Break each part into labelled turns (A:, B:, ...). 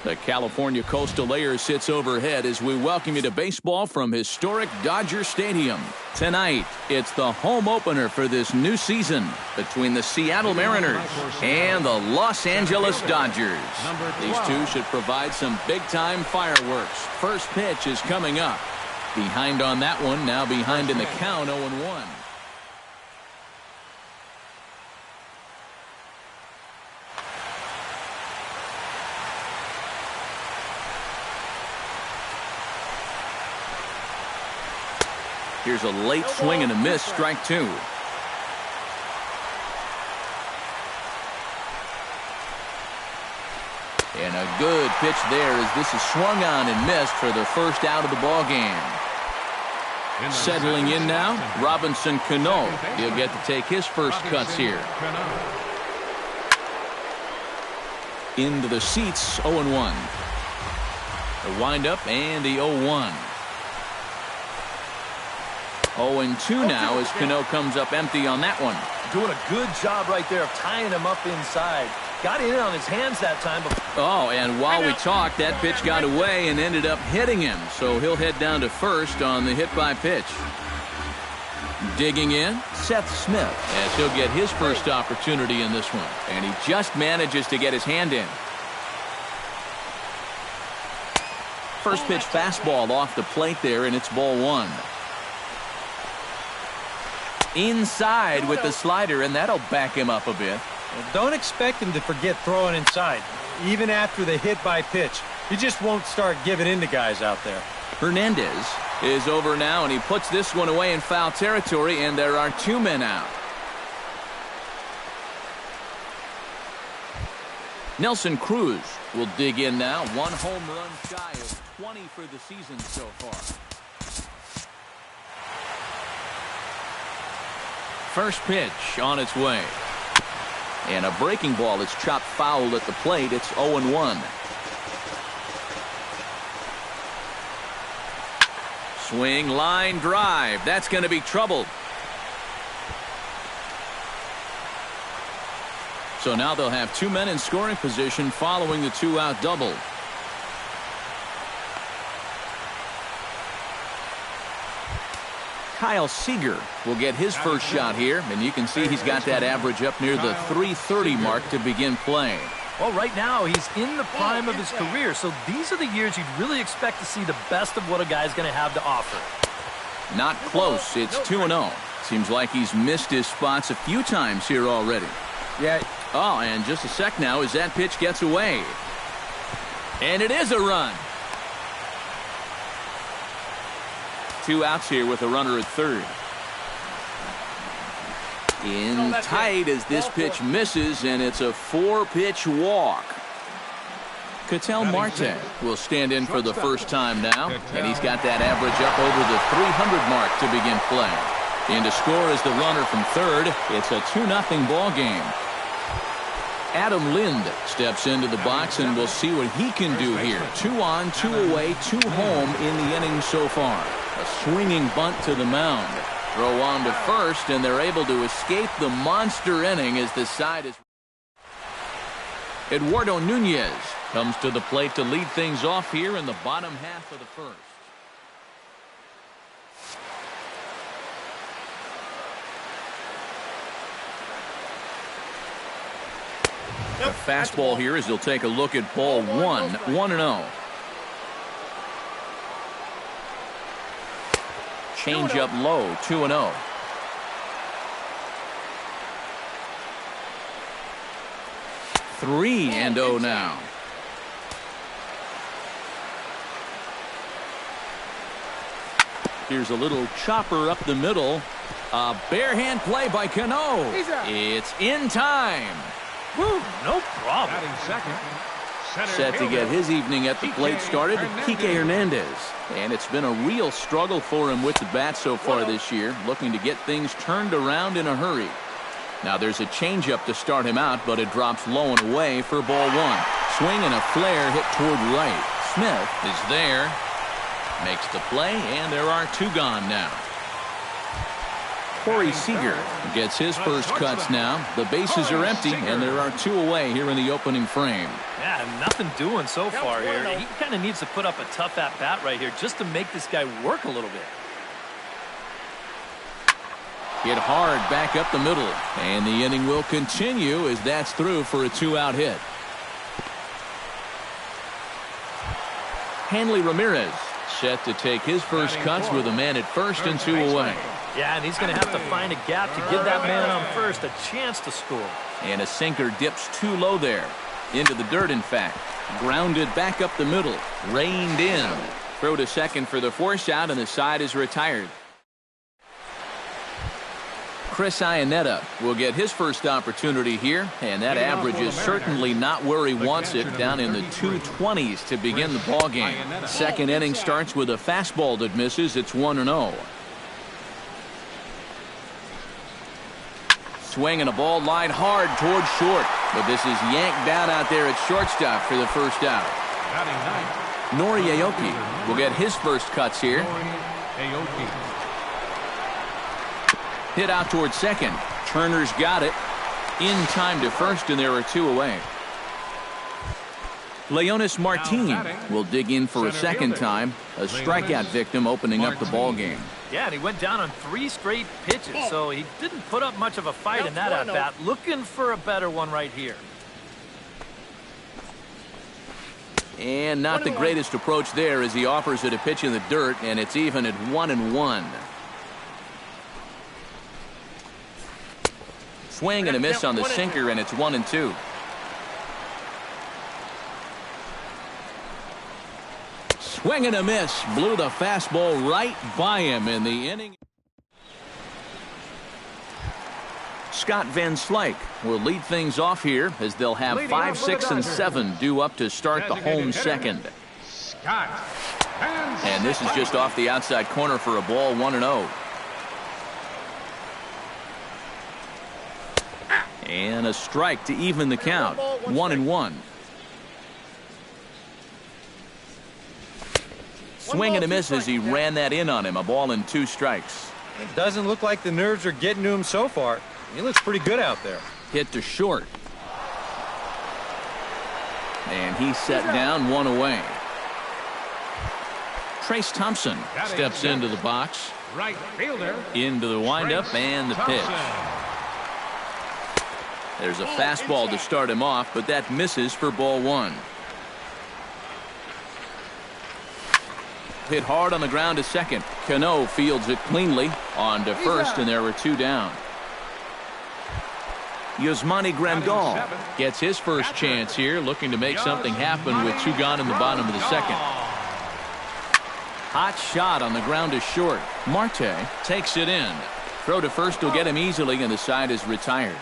A: The California coastal layer sits overhead as we welcome you to baseball from historic Dodger Stadium. Tonight, it's the home opener for this new season between the Seattle Mariners and the Los Angeles Dodgers. These two should provide some big-time fireworks. First pitch is coming up. Behind on that one, now behind in the count, 0-1. Here's a late swing and a miss, strike two. And a good pitch there as this is swung on and missed for the first out of the ball game. Settling in now, Robinson Cano. He'll get to take his first cuts here. Into the seats, 0-1. The windup and the 0-1. 0-2 now as Cano comes up empty on that one.
B: Doing a good job right there of tying him up inside. Got in on his hands that time.
A: Oh, and while we talked, that pitch got away and ended up hitting him. So he'll head down to first on the hit by pitch. Digging in, Seth Smith, as he'll get his first opportunity in this one. And he just manages to get his hand in. First pitch fastball off the plate there, and it's ball one. Inside with the slider, and that'll back him up a bit.
C: Well, don't expect him to forget throwing inside, even after the hit by pitch. He just won't start giving in to guys out there.
A: Hernandez is over now, and he puts this one away in foul territory, and there are two men out. Nelson Cruz will dig in now. One home run shy of 20 for the season so far. First pitch on its way. And a breaking ball is chopped foul at the plate. It's 0-1. Swing, line, drive. That's going to be trouble. So now they'll have two men in scoring position following the two-out double. Kyle Seager will get his first shot here, and you can see he's got that average up near the .330 mark to begin play.
B: Well, right now he's in the prime of his career, so these are the years you'd really expect to see the best of what a guy's going to have to offer.
A: Not close. It's 2-0. Seems like he's missed his spots a few times here already.
C: Yeah.
A: Oh, and just a sec now as that pitch gets away. And it is a run. Two outs here with a runner at third. In tight as this pitch misses, and it's a four-pitch walk. Ketel Marte will stand in for the first time now, and he's got that average up over the .300 mark to begin play. In to score is the runner from third. It's a 2-0 ball game. Adam Lind steps into the box, and we'll see what he can do here. 2 on, 2 away, 2 home in the inning so far. A swinging bunt to the mound. Throw on to first, and they're able to escape the monster inning as the side is. Eduardo Nunez comes to the plate to lead things off here in the bottom half of the first. A fastball here as he'll take a look at ball one. 1-0. Change up low. 2-0. Three and 0 now. Here's a little chopper up the middle. A bare hand play by Cano. It's in time.
B: Woo, no problem.
A: Set to get his evening at the plate started, Kike Hernandez. And it's been a real struggle for him with the bat so far this year, looking to get things turned around in a hurry. Now there's a changeup to start him out, but it drops low and away for ball one. Swing and a flare hit toward right. Smith is there, makes the play, and there are two gone now. Corey Seager gets his first cuts now. The bases are empty, and there are 2 away here in the opening frame.
B: Yeah, nothing doing so far here. He kind of needs to put up a tough at-bat right here just to make this guy work a little bit.
A: Hit hard back up the middle, and the inning will continue as that's through for a 2-out hit. Hanley Ramirez set to take his first cuts with a man at first and 2 away.
B: Yeah, and he's going to have to find a gap to give that man on first a chance to score.
A: And a sinker dips too low there. Into the dirt, in fact. Grounded back up the middle. Reined in. Throw to second for the force out, and the side is retired. Chris Iannetta will get his first opportunity here, and that average is certainly not where he wants it, down in the 220s to begin the ballgame. Second inning starts with a fastball that misses. It's 1-0. Swinging a ball line hard towards short, but this is yanked down out there at shortstop for the first out. Nori Aoki will get his first cuts here. Hit out towards second. Turner's got it. In time to first, and there are 2 away. Leonis Martin will dig in for a second time. A strikeout victim opening up the ball game.
B: Yeah, and he went down on 3 straight pitches, so he didn't put up much of a fight in that at-bat. Looking for a better one right here.
A: And not the greatest approach there as he offers it a pitch in the dirt, and it's even at 1-1. Swing and a miss on the sinker, and it's 1-2. Swing and a miss. Blew the fastball right by him in the inning. Scott Van Slyke will lead things off here as they'll have 5, 6, and 7 due up to start the home second. And this is just off the outside corner for a ball, 1-0. And a strike to even the count, 1-1. Swing and a miss as he ran that in on him. A ball and 2 strikes.
C: It doesn't look like the nerves are getting to him so far. He looks pretty good out there.
A: Hit to short. And he's set down, 1 away. Trace Thompson steps into the box.
D: Right fielder.
A: Into the windup and the pitch. There's a fastball to start him off, but that misses for ball 1. Hit hard on the ground to second. Cano fields it cleanly. On to first, and there are 2 down. Yasmani Grandal gets his first chance here, looking to make something happen with 2 gone in the bottom of the second. Hot shot on the ground to short. Marte takes it in. Throw to first will get him easily, and the side is retired.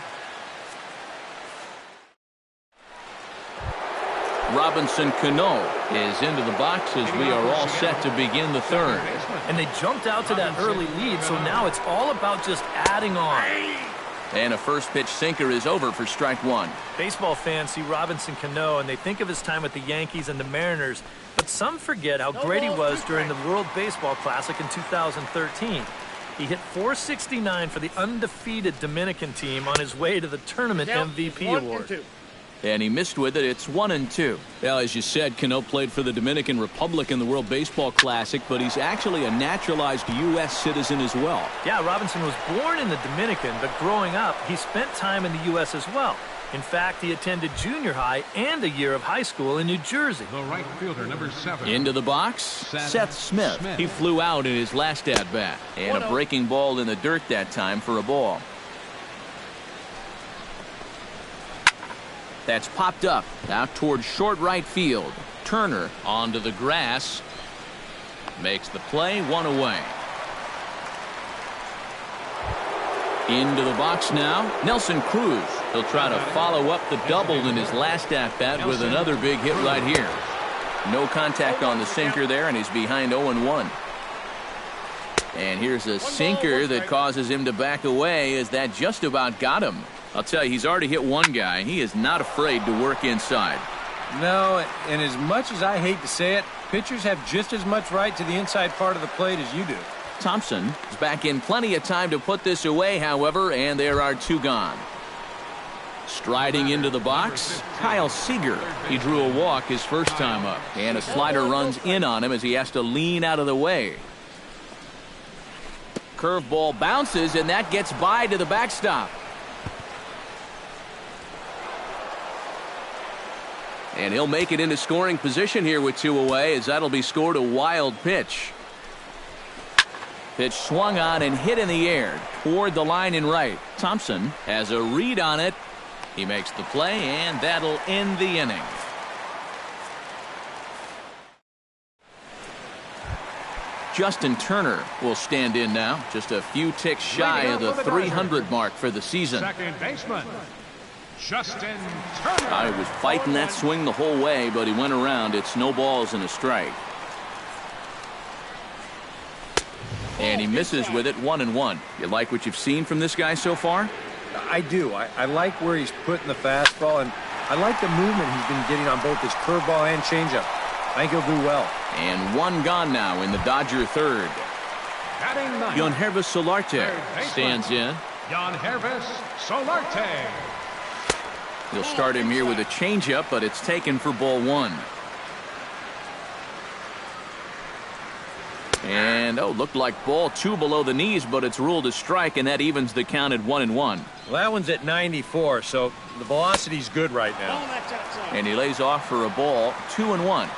A: Robinson Cano is into the box as we are all set to begin the third.
B: And they jumped out to that early lead, so now it's all about just adding on.
A: And a first pitch sinker is over for strike 1.
B: Baseball fans see Robinson Cano, and they think of his time with the Yankees and the Mariners, but some forget how great he was during the World Baseball Classic in 2013. He hit .469 for the undefeated Dominican team on his way to the tournament MVP award.
A: And he missed with it. It's 1-2. Well, as you said, Cano played for the Dominican Republic in the World Baseball Classic, but he's actually a naturalized U.S. citizen as well.
B: Yeah, Robinson was born in the Dominican, but growing up, he spent time in the U.S. as well. In fact, he attended junior high and a year of high school in New Jersey.
D: The right fielder, number 7.
A: Into the box, Seth Smith. He flew out in his last at-bat. And a breaking ball in the dirt that time for a ball. That's popped up out towards short right field. Turner onto the grass. Makes the play, 1 away. Into the box now, Nelson Cruz. He'll try to follow up the double in his last at-bat with another big hit right here. No contact on the sinker there, and he's behind 0-1. And here's a sinker that causes him to back away as that just about got him. I'll tell you, he's already hit one guy. He is not afraid to work inside.
C: No, and as much as I hate to say it, pitchers have just as much right to the inside part of the plate as you do.
A: Thompson is back in plenty of time to put this away, however, and there are 2 gone. Striding into the box, Kyle Seager. He drew a walk his first time up, and a slider runs in on him as he has to lean out of the way. Curveball bounces, and that gets by to the backstop. And he'll make it into scoring position here with 2 away, as that'll be scored a wild pitch. Pitch swung on and hit in the air toward the line and right. Thompson has a read on it. He makes the play, and that'll end the inning. Justin Turner will stand in now, just a few ticks shy of the 300 mark for the season.
D: Second baseman, Justin Turner.
A: I was fighting that swing the whole way, but he went around. It's no balls and a strike. And he misses with it, 1-1. You like what you've seen from this guy so far?
C: I do. I like where he's putting the fastball, and I like the movement he's been getting on both his curveball and changeup. I think he'll do well.
A: And 1 gone now in the Dodger third. Yangervis Solarte stands in.
D: Yangervis Solarte.
A: He'll start him here with a changeup, but it's taken for ball 1. And, looked like ball 2 below the knees, but it's ruled a strike, and that evens the count at 1-1.
C: Well, that one's at 94, so the velocity's good right now.
A: And he lays off for a ball, 2-1.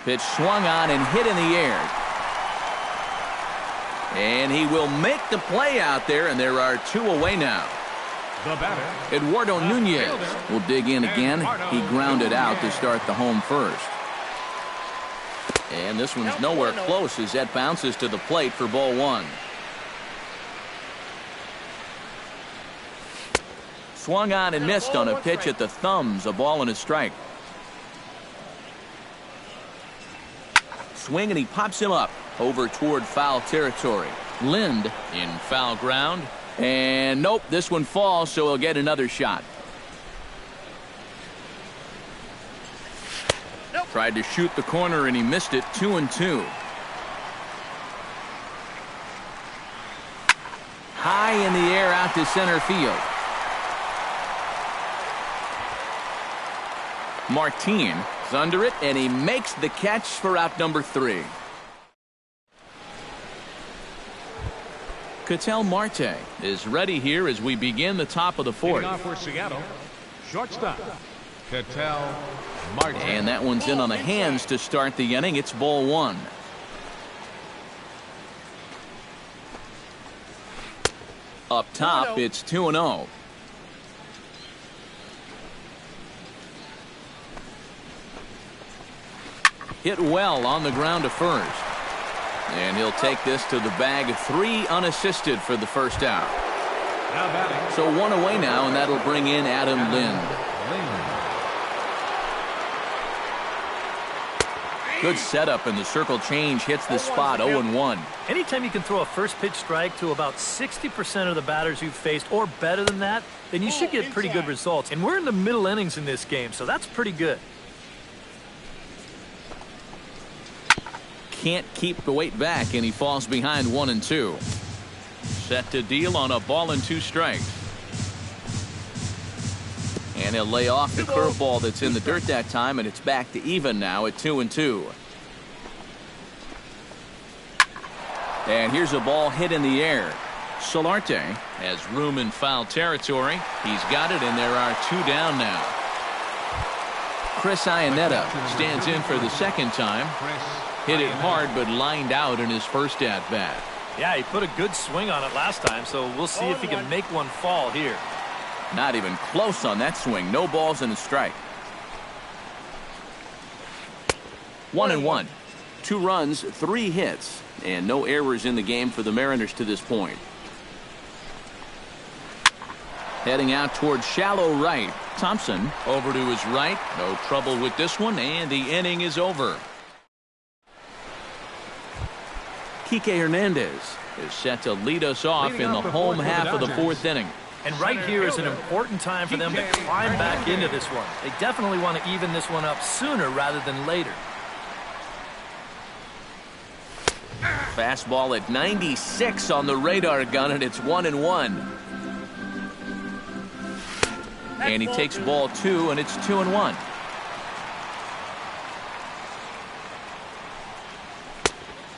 A: Pitch swung on and hit in the air. And he will make the play out there, and there are 2 away now.
D: The batter,
A: Eduardo Nunez will dig in again. He grounded out to start the home first. And this one's nowhere close as that bounces to the plate for ball 1. Swung on and missed on a pitch at the thumbs. A ball and a strike. Swing, and he pops him up over toward foul territory. Lind in foul ground. And nope, this one falls, so he'll get another shot. Tried to shoot the corner, and he missed it, 2-2. High in the air out to center field. Martin is under it, and he makes the catch for out number 3. Ketel Marte is ready here as we begin the top of the 4th.
D: Leading off for Seattle, shortstop, Ketel Marte.
A: And that one's in on the hands to start the inning. It's ball 1. Up top, it's 2-0. Hit well on the ground to first. And he'll take this to the bag. 3 unassisted for the first out.
D: Now batting.
A: So 1 away now, and that'll bring in Adam Lind. Good setup, and the circle change hits the spot. 0-1.
B: Anytime you can throw a first pitch strike to about 60% of the batters you've faced or better than that, then you should get pretty good results. And we're in the middle innings in this game, so that's pretty good.
A: Can't keep the weight back, and he falls behind 1-2. Set to deal on a ball and 2 strikes. And he'll lay off the curveball that's in the dirt that time, and it's back to even now at 2-2. And here's a ball hit in the air. Solarte has room in foul territory. He's got it, and there are 2 down now. Chris Iannetta stands in for the second time. Hit it hard, but lined out in his first at-bat.
B: Yeah, he put a good swing on it last time, so we'll see if he can make one fall here.
A: Not even close on that swing. No balls and a strike. 1-1. 2 runs, 3 hits, and no errors in the game for the Mariners to this point. Heading out towards shallow right. Thompson over to his right. No trouble with this one, and the inning is over. Kike Hernandez is set to lead us off in the home half of the 4th inning.
B: And right here is an important time for them to climb back into this one. They definitely want to even this one up sooner rather than later.
A: Fastball at 96 on the radar gun, and it's 1-1. And he takes ball 2, and it's 2-1.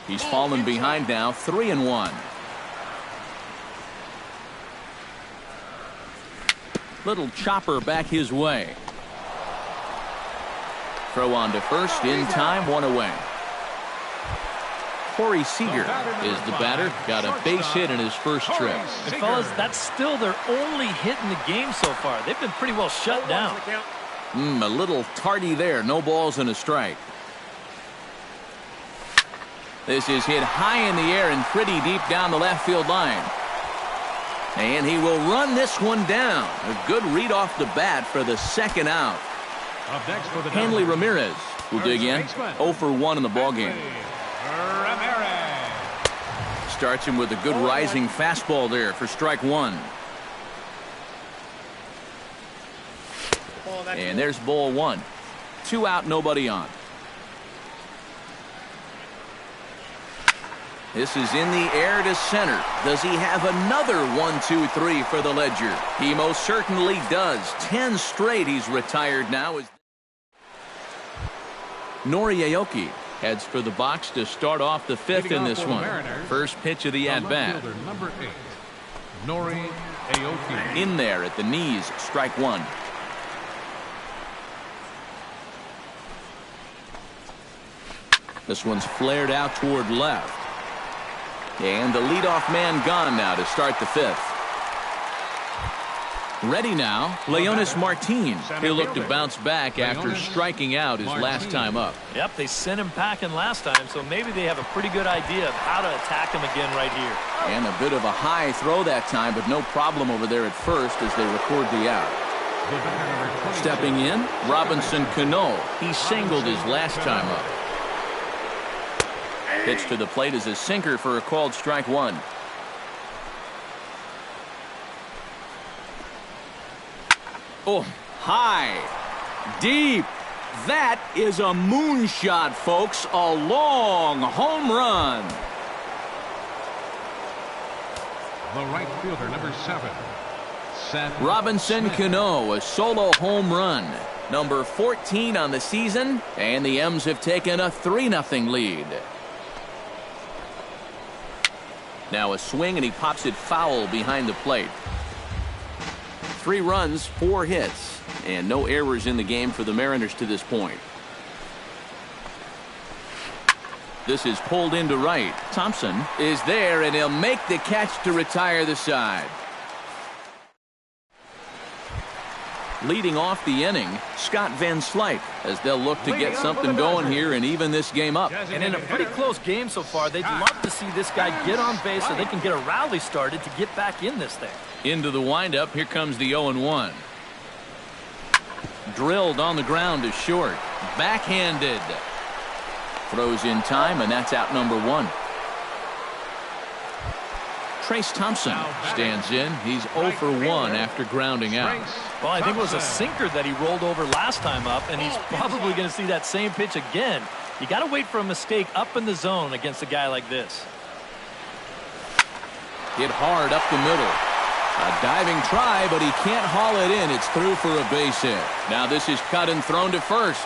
A: He's fallen behind now, 3-1. Little chopper back his way. Throw on to first, in time, 1 away. Corey Seager is the batter. Got a base hit in his first trip.
B: And fellas, that's still their only hit in the game so far. They've been pretty well shut down.
A: A little tardy there. No balls and a strike. This is hit high in the air and pretty deep down the left field line. And he will run this one down. A good read off the bat for the second out. Hanley Ramirez will dig in. 0 for 1 in the ballgame. Starts him with a good rising fastball there for strike 1. And there's ball 1. 2 out, nobody on. This is in the air to center. Does he have another 1-2-3 for the ledger? He most certainly does. 10 straight he's retired now. Nori Aoki heads for the box to start off the 5th in this one. First pitch of the at-bat.
D: Number 8, Nori Aoki.
A: In there at the knees, strike 1. This one's flared out toward left. And the leadoff man gone now to start the 5th. Ready now, Leonis Martin. He'll look to bounce back after striking out his last time up.
B: Yep, they sent him packing last time, so maybe they have a pretty good idea of how to attack him again right here.
A: And a bit of a high throw that time, but no problem over there at first as they record the out. Stepping in, Robinson Cano. He singled his last time up. Pitch to the plate is a sinker for a called strike 1. Oh, high, deep. That is a moonshot, folks. A long home run.
D: The right fielder, number 7. Seth
A: Robinson
D: Smith.
A: Cano, a solo home run. Number 14 on the season, and the M's have taken a 3-0 lead. Now a swing, and he pops it foul behind the plate. 3 runs, 4 hits, and no errors in the game for the Mariners to this point. This is pulled into right. Thompson is there, and he'll make the catch to retire the side. Leading off the inning, Scott Van Slyke, as they'll look to get something going here and even this game up.
B: And in a pretty close game so far, they'd love to see this guy get on base so they can get a rally started to get back in this thing.
A: Into the windup, here comes the 0-1. Drilled on the ground to short. Backhanded. Throws in time, and that's out number 1. Trace Thompson stands in. He's 0 for 1 after grounding out.
B: Well, I think it was a sinker that he rolled over last time up, and he's probably going to see that same pitch again. You got to wait for a mistake up in the zone against a guy like this.
A: Hit hard up the middle. A diving try, but he can't haul it in. It's through for a base hit. Now this is cut and thrown to first.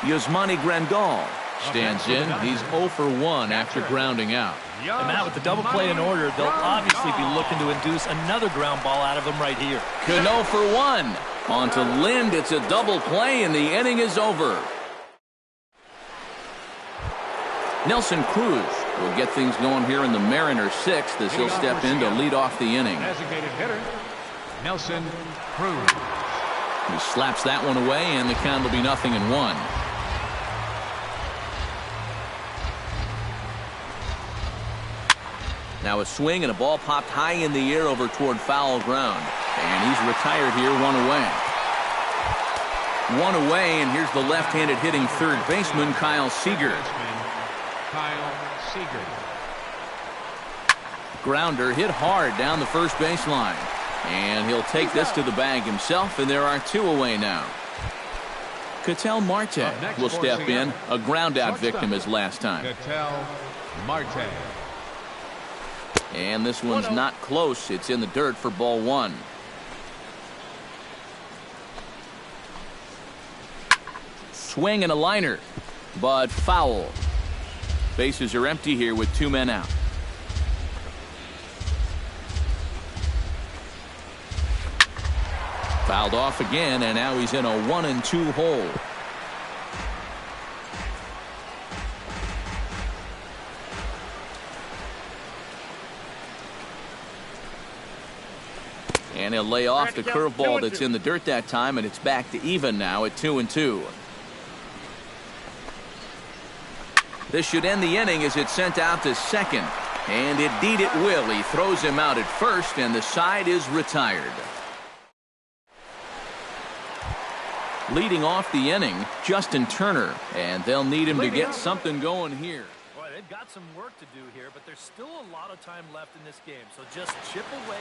A: Yasmani Grandal stands in. He's 0 for 1 after grounding out.
B: And Matt, with the double play in order, they'll obviously be looking to induce another ground ball out of him right here.
A: Cano for 1. On to Lind. It's a double play, and the inning is over. Nelson Cruz will get things going here in the Mariners 6th as he'll step in to lead off the inning.
D: Designated hitter, Nelson Cruz.
A: He slaps that one away, and the count will be 0-1. Now a swing, and a ball popped high in the air over toward foul ground. And he's retired here, 1 away. 1 away, and here's the left-handed hitting third baseman, Kyle Seager.
D: Kyle Seager.
A: Grounder hit hard down the first baseline. And he'll take this to the bag himself, and there are 2 away now. Ketel Marte will step in. A ground-out victim his last time.
D: Ketel Marte.
A: And this one's not close. It's in the dirt for ball one. Swing and a liner, but foul. Bases are empty here with 2 men out. Fouled off again, and now he's in a 1-2 hole. And he'll lay off the curveball that's in the dirt that time, and it's back to even now at 2-2. This should end the inning as it's sent out to second. And indeed it will. He throws him out at first, and the side is retired. Leading off the inning, Justin Turner, and they'll need him to get something going here.
B: Boy, they've got some work to do here, but there's still a lot of time left in this game, so just chip away.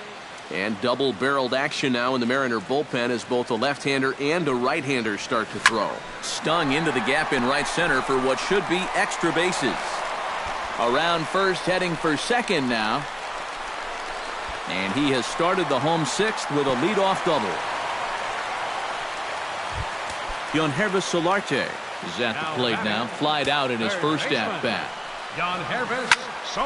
A: And double-barreled action now in the Mariner bullpen as both a left-hander and a right-hander start to throw. Stung into the gap in right center for what should be extra bases. Around first, heading for second now. And he has started the home sixth with a leadoff double. Yonhervis Solarte is at the plate now. Flied out in his first at-bat.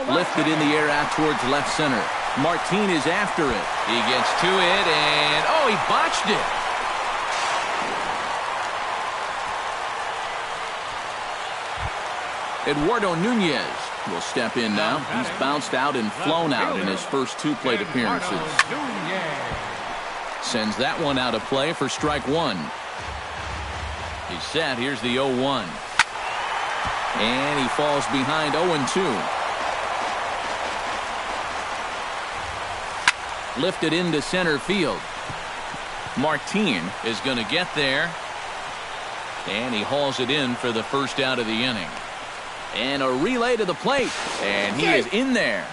A: Lifted in the air out towards left center. Martin is after it. He gets to it, and oh, he botched it. Eduardo Nunez will step in now. He's bounced out and flown out in his first 2 plate appearances. Sends that one out of play for strike one. He's set. Here's the 0-1. And he falls behind 0-2. Lifted into center field. Martin is going to get there. And he hauls it in for the first out of the inning. And a relay to the plate. And he is in there.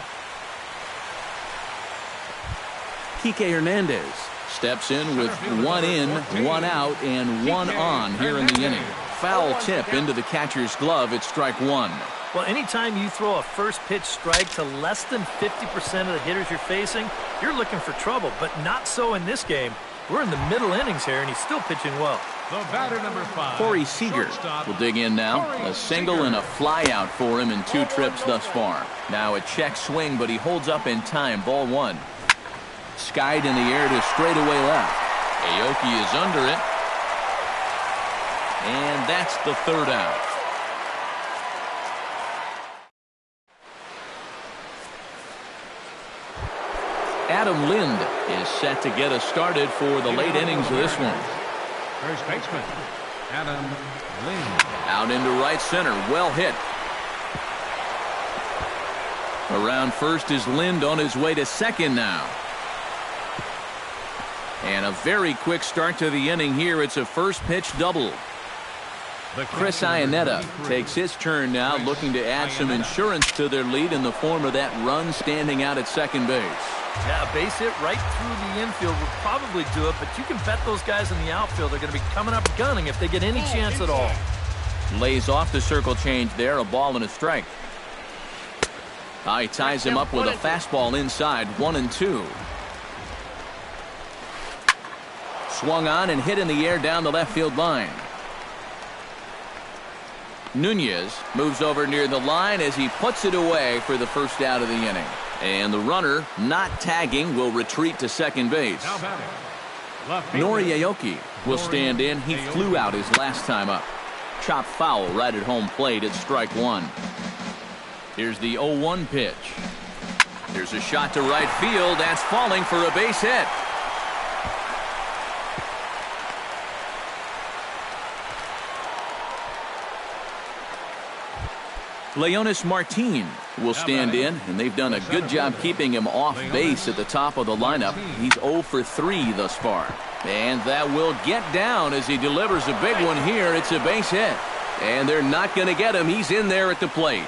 A: Kike Hernandez steps in with 1 in, 1 out, and 1 on here in the inning. Foul tip into the catcher's glove at strike one.
B: Well, anytime you throw a first pitch strike to less than 50% of the hitters you're facing, you're looking for trouble, but not so in this game. We're in the middle innings here, and he's still pitching well.
D: The batter, number 5.
A: Corey Seager will dig in now. A single and a fly out for him in 2 trips thus far. Now a check swing, but he holds up in time. Ball one. Skied in the air to straightaway left. Aoki is under it. And that's the 3rd out. Adam Lind is set to get us started for the late innings of this one.
D: First baseman, Adam Lind.
A: Out into right center. Well hit. Around first is Lind on his way to second now. And a very quick start to the inning here. It's a first pitch double. Chris Iannetta takes his turn now, looking to add some insurance to their lead in the form of that run standing out at second base.
B: Yeah, a base hit right through the infield would probably do it, but you can bet those guys in the outfield are going to be coming up gunning if they get any chance at all.
A: Lays off the circle change there, a ball and a strike. He ties him up with a fastball inside, 1-2. Swung on and hit in the air down the left field line. Nunez moves over near the line as he puts it away for the first out of the inning. And the runner, not tagging, will retreat to second base. Nori Aoki will stand in. He flew out his last time up. Chopped foul right at home plate at strike one. Here's the 0-1 pitch. There's a shot to right field. That's falling for a base hit. Leonis Martin will stand in, and they've done a good job keeping him off base at the top of the lineup. He's 0 for 3 thus far. And that will get down as he delivers a big one here. It's a base hit. And they're not going to get him. He's in there at the plate.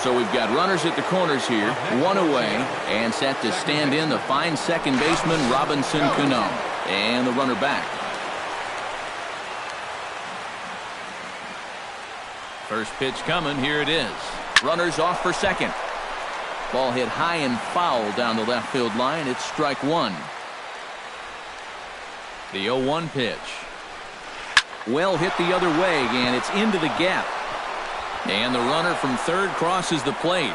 A: So we've got runners at the corners here, 1 away, and set to stand in the fine second baseman, Robinson Cano. And the runner back. First pitch coming. Here it is. Runners off for second. Ball hit high and foul down the left field line. It's strike one. The 0-1 pitch. Well hit the other way, and it's into the gap. And the runner from third crosses the plate.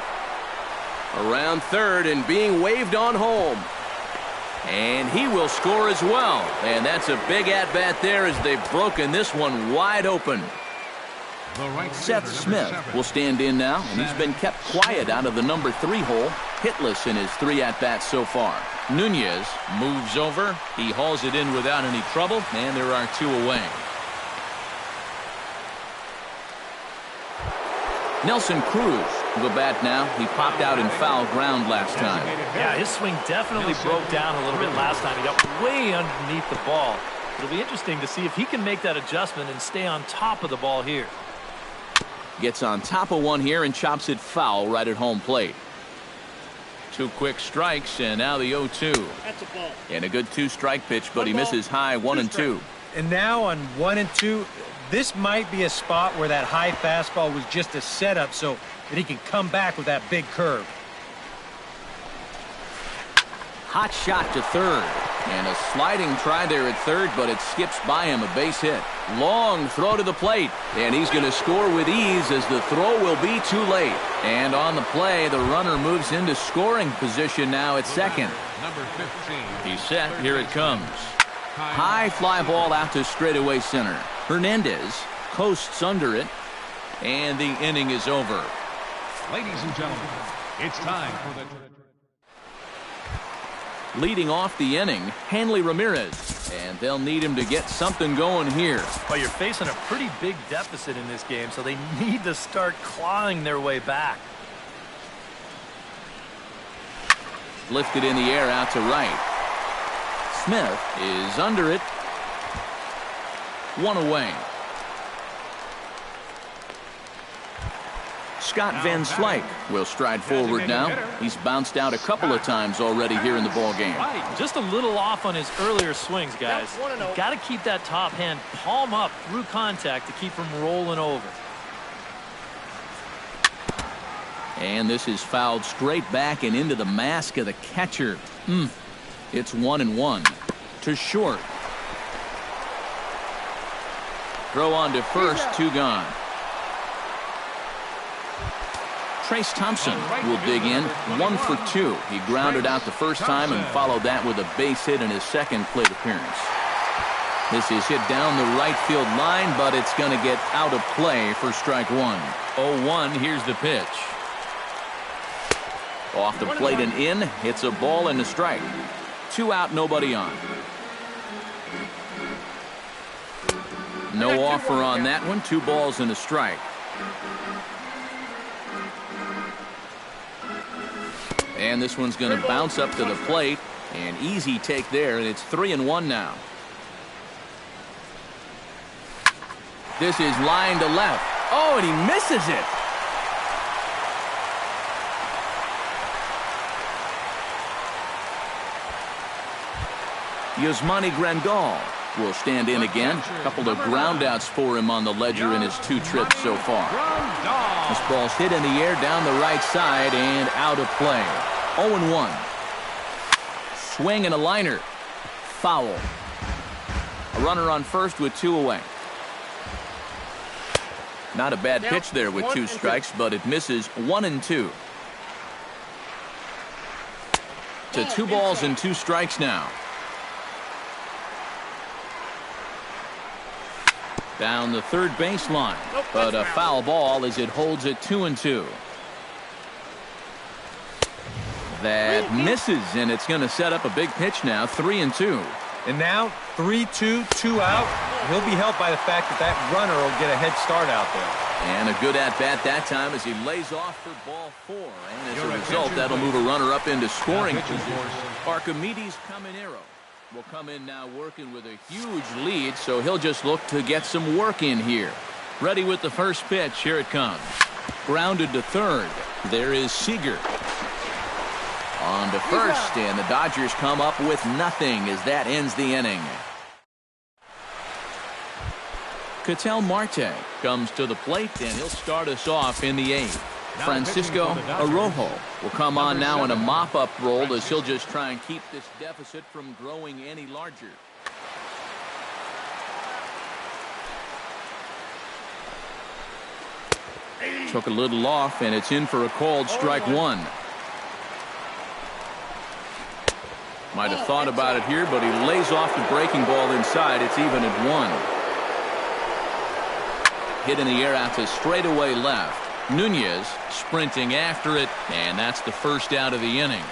A: Around third and being waved on home. And he will score as well. And that's a big at-bat there as they've broken this one wide open. Seth Smith will stand in now, and he's been kept quiet out of the number 3 hole, hitless in his 3 at-bats so far. Nunez moves over. He hauls it in without any trouble, and there are 2 away. Nelson Cruz will bat now. He popped out in foul ground last time.
B: Yeah, his swing definitely broke down a little bit last time. He got way underneath the ball. It'll be interesting to see if he can make that adjustment and stay on top of the ball here.
A: Gets on top of one here and chops it foul right at home plate. 2 quick strikes, and now the 0-2.
E: That's a ball.
A: And a good 2-strike pitch, but he misses high 1-2.
C: And now on 1-2, this might be a spot where that high fastball was just a setup so that he can come back with that big curve.
A: Hot shot to third. And a sliding try there at third, but it skips by him, a base hit. Long throw to the plate, and he's going to score with ease as the throw will be too late. And on the play, the runner moves into scoring position now at second.
D: Number 15.
A: He's set. Here it comes. High fly ball out to straightaway center. Hernandez coasts under it, and the inning is over.
D: Ladies and gentlemen, it's time for the...
A: Leading off the inning, Hanley Ramirez, and they'll need him to get something going here.
B: Well, you're facing a pretty big deficit in this game, so they need to start clawing their way back.
A: Lifted in the air out to right. Smith is under it. 1 away. Scott Van Slyke will stride forward now. He's bounced out a couple of times already here in the ball game.
B: Right, just a little off on his earlier swings, guys. You've got to keep that top hand palm up through contact to keep from rolling over.
A: And this is fouled straight back and into the mask of the catcher. It's 1-1 to short. Throw on to first, 2 gone. Trace Thompson will dig in, 1 for 2. He grounded out the first time and followed that with a base hit in his second plate appearance. This is hit down the right field line, but it's going to get out of play for strike 1. 0-1, here's the pitch. Off the plate and in, it's a ball and a strike. 2 out, nobody on. No offer on that one, 2 balls and a strike. And this one's going to bounce up to the plate. An easy take there, and it's 3-1 now. This is line to left. Oh, and he misses it. Yasmani Grandal will stand in again. A couple of groundouts for him on the ledger in his 2 trips so far. This ball's hit in the air down the right side and out of play. 0-1. Swing and a liner. Foul. A runner on first with 2 away. Not a bad pitch there with 2 strikes, but it misses 1-2. To 2 balls and 2 strikes now. Down the third baseline, but a foul ball as it holds it 2-2. That misses, and it's going to set up a big pitch now, 3-2.
C: And now 3-2, 2 out. He'll be helped by the fact that that runner will get a head start out there.
A: And a good at-bat that time as he lays off for ball 4. And as a result, that'll move a runner up into scoring position. Archimedes Caminero will come in now working with a huge lead, so he'll just look to get some work in here. Ready with the first pitch. Here it comes. Grounded to third. There is Seager. On to first, and the Dodgers come up with nothing as that ends the inning. Ketel Marte comes to the plate, and he'll start us off in the 8th. Francisco Arrojo will come on now in a mop-up role as he'll just try and keep this deficit from growing any larger. Took a little off, and it's in for a called strike one. Might have thought about it here, but he lays off the breaking ball inside. It's even at 1. Hit in the air out to straightaway left. Nunez sprinting after it, and that's the first out of the inning.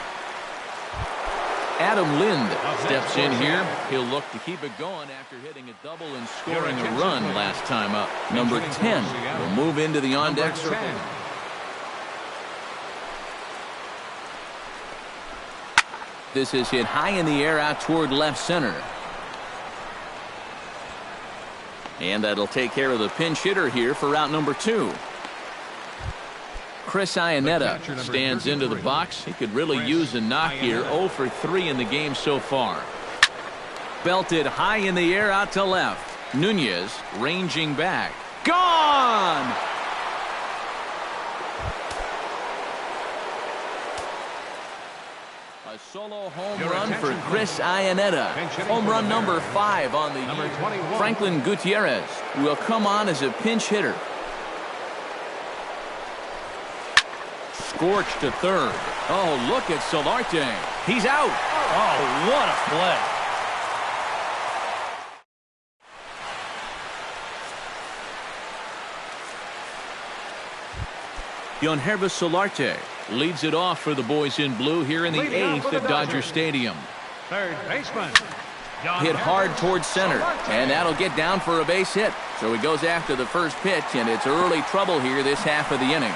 A: Adam Lind steps in here. He'll look to keep it going after hitting a double and scoring a run last time up. Number 10 will move into the on-deck circle. This is hit high in the air out toward left center. And that'll take care of the pinch hitter here for out number 2. Chris Iannetta stands into the box. He could really use a knock here. 0 for 3 in the game so far. Belted high in the air out to left. Nunez ranging back. Gone! A solo home run for Chris Iannetta. Home run number 5 on the year. Franklin Gutierrez will come on as a pinch hitter. Scorched to third. Oh, look at Solarte. He's out.
B: Oh, what a play.
A: Yangervis Solarte leads it off for the boys in blue here in the 8th at Dodger Stadium.
D: Third baseman.
A: Hit hard towards center, and that'll get down for a base hit. So he goes after the first pitch, and it's early trouble here this half of the inning.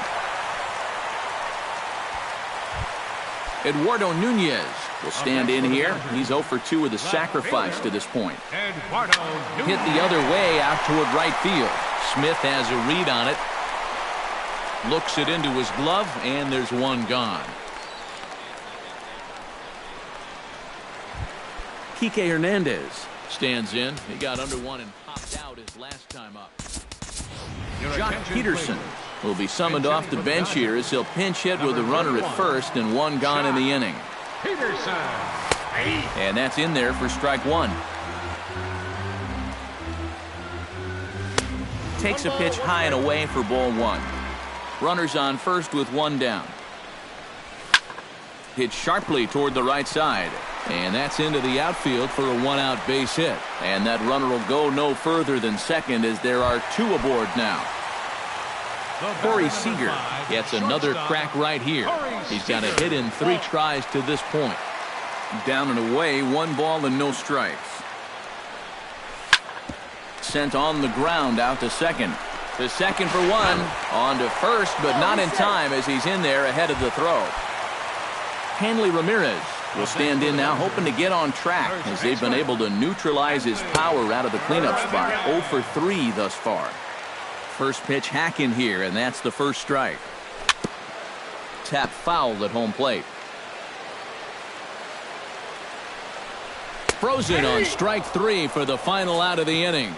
A: Eduardo Nunez will stand in here. He's 0 for 2 with a sacrifice to this point. Hit the other way out toward right field. Smith has a read on it. Looks it into his glove, and there's one gone. Kike Hernandez stands in. He got under one and popped out his last time up. Jock Peterson will be summoned off the bench here as he'll pinch hit with a runner at first and one gone in the inning. And that's in there for strike 1. Takes a pitch high and away for ball 1. Runners on first with 1 down. Hit sharply toward the right side. And that's into the outfield for a 1-out base hit. And that runner will go no further than second as there are 2 aboard now. Corey Seager gets another crack right here. He's got a hit in 3 tries to this point. Down and away, 1 ball and no strikes. Sent on the ground out to second. To second for 1. On to first, but not in time as he's in there ahead of the throw. Hanley Ramirez will stand in now, hoping to get on track as they've been able to neutralize his power out of the cleanup spot. 0 for 3 thus far. First pitch hack in here, and that's the first strike. Tap fouled at home plate. Frozen on strike 3 for the final out of the inning.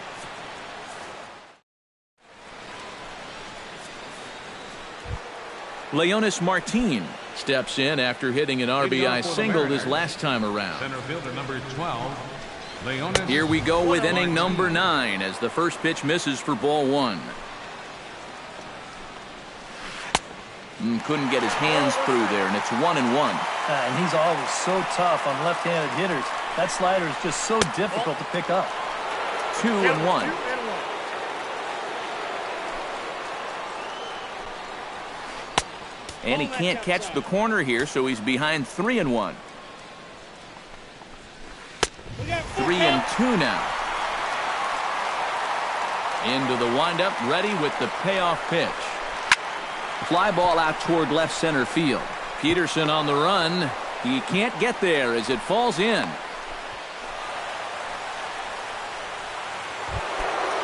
A: Leonis Martin steps in after hitting an RBI single this last time around.
D: Center fielder number 12.
A: Here we go with inning number 9 as the first pitch misses for ball 1. Couldn't get his hands through there, and it's 1-1.
B: And he's always so tough on left-handed hitters. That slider is just so difficult to pick up.
A: 2-1. And he can't catch the corner here, so he's behind 3-1. 3-2 now. Into the windup, ready with the payoff pitch. Fly ball out toward left center field. Peterson on the run. He can't get there as it falls in.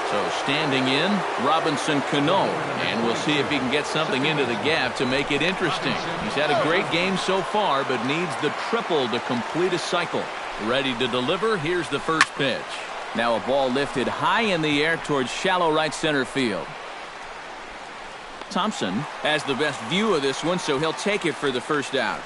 A: So standing in, Robinson Cano, and we'll see if he can get something into the gap to make it interesting. He's had a great game so far, but needs the triple to complete a cycle. Ready to deliver. Here's the first pitch. Now a ball lifted high in the air towards shallow right center field. Thompson has the best view of this one, so he'll take it for the first out.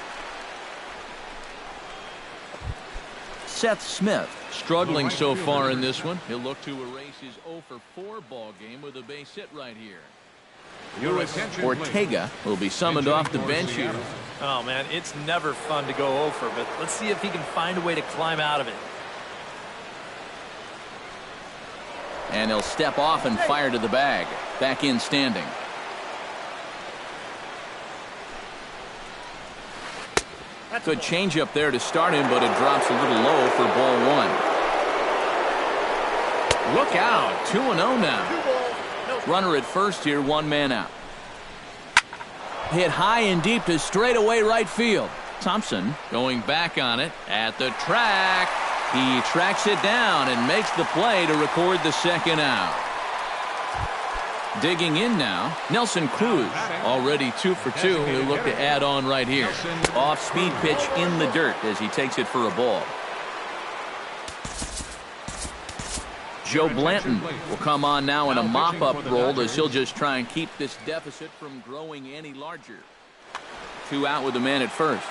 A: Seth Smith struggling so far in this one. He'll look to erase his 0 for 4 ball game with a base hit right here. Ortega will be summoned off the bench here.
B: Oh, man, it's never fun to go over, but let's see if he can find a way to climb out of it.
A: And he'll step off and fire to the bag. Back in standing. Good change up there to start him, but it drops a little low for ball 1. Look out, 2-0 now. Runner at first here, 1 man out. Hit high and deep to straightaway right field. Thompson going back on it at the track. He tracks it down and makes the play to record the second out. Digging in now, Nelson Cruz, already 2 for 2. He'll look to add on right here. Off-speed pitch in the dirt as he takes it for a ball. Joe Blanton will come on now in a mop-up role as he'll just try and keep this deficit from growing any larger. 2 out with the man at first.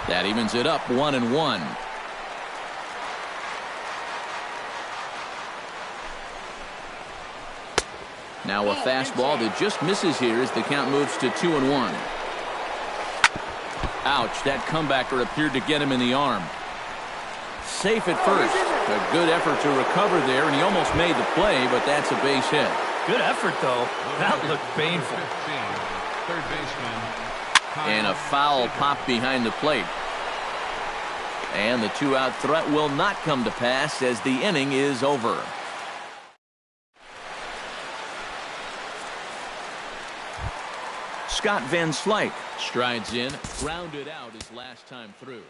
A: That evens it up 1-1. Now a fastball that just misses here as the count moves to 2-1. Ouch, that comebacker appeared to get him in the arm. Safe at first. A good effort to recover there, and he almost made the play, but that's a base hit.
B: Good effort, though. That looked painful.
D: Third baseman.
A: And a foul pop behind the plate. And the 2-out threat will not come to pass as the inning is over. Scott Van Slyke strides in, grounded out his last time through.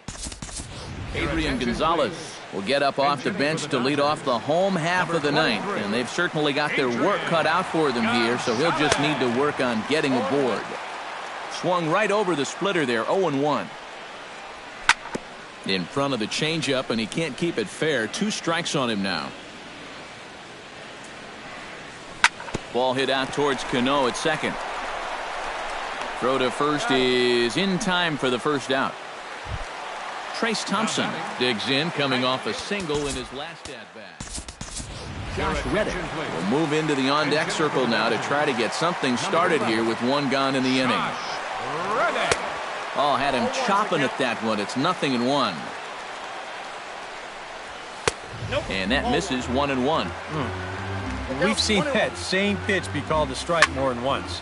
A: Adrian Gonzalez will get up off the bench to lead off the home half of the ninth, and they've certainly got their work cut out for them here, so he'll just need to work on getting aboard. Swung right over the splitter there, 0-1. In front of the changeup, and he can't keep it fair. 2 strikes on him now. Ball hit out towards Cano at second. Throw to first is in time for the first out. Trace Thompson digs in, coming off a single in his last at-bat. Josh Reddick will move into the on-deck circle now to try to get something started here with 1 gone in the inning. Oh, had him chopping at that one. It's 0-1. And that misses 1-1.
C: We've seen that same pitch be called a strike more than once.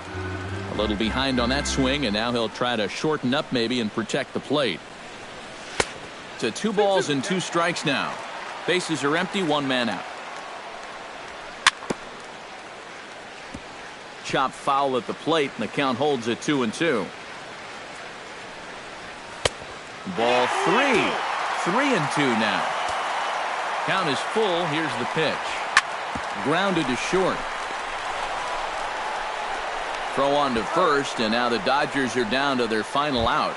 A: A little behind on that swing, and now he'll try to shorten up maybe and protect the plate. To 2 balls and 2 strikes now. Bases are empty, 1 man out. Chop foul at the plate, and the count holds at 2-2. Ball 3. 3-2 now. Count is full. Here's the pitch. Grounded to short. Throw on to first, and now the Dodgers are down to their final out.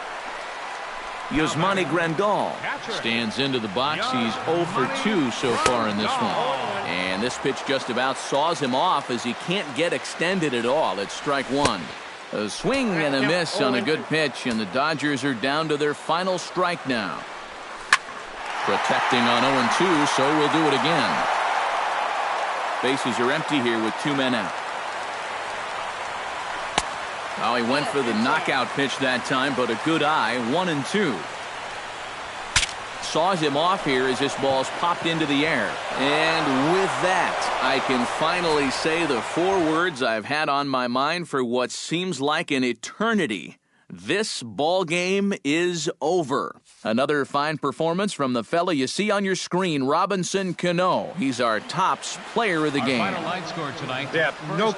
A: Yasmani Grandal stands into the box. He's 0 for 2 so far in this one. And this pitch just about saws him off as he can't get extended at all. It's strike 1. A swing and a miss on a good pitch, and the Dodgers are down to their final strike now. Protecting on 0-2, so we'll do it again. Bases are empty here with 2 men out. Oh, he went for the knockout pitch that time, but a good eye. 1-2. Saws him off here as this ball's popped into the air. And with that, I can finally say the 4 words I've had on my mind for what seems like an eternity. This ball game is over. Another fine performance from the fella you see on your screen, Robinson Cano. He's our tops player of the game.
D: Final line score tonight.
C: Yeah, no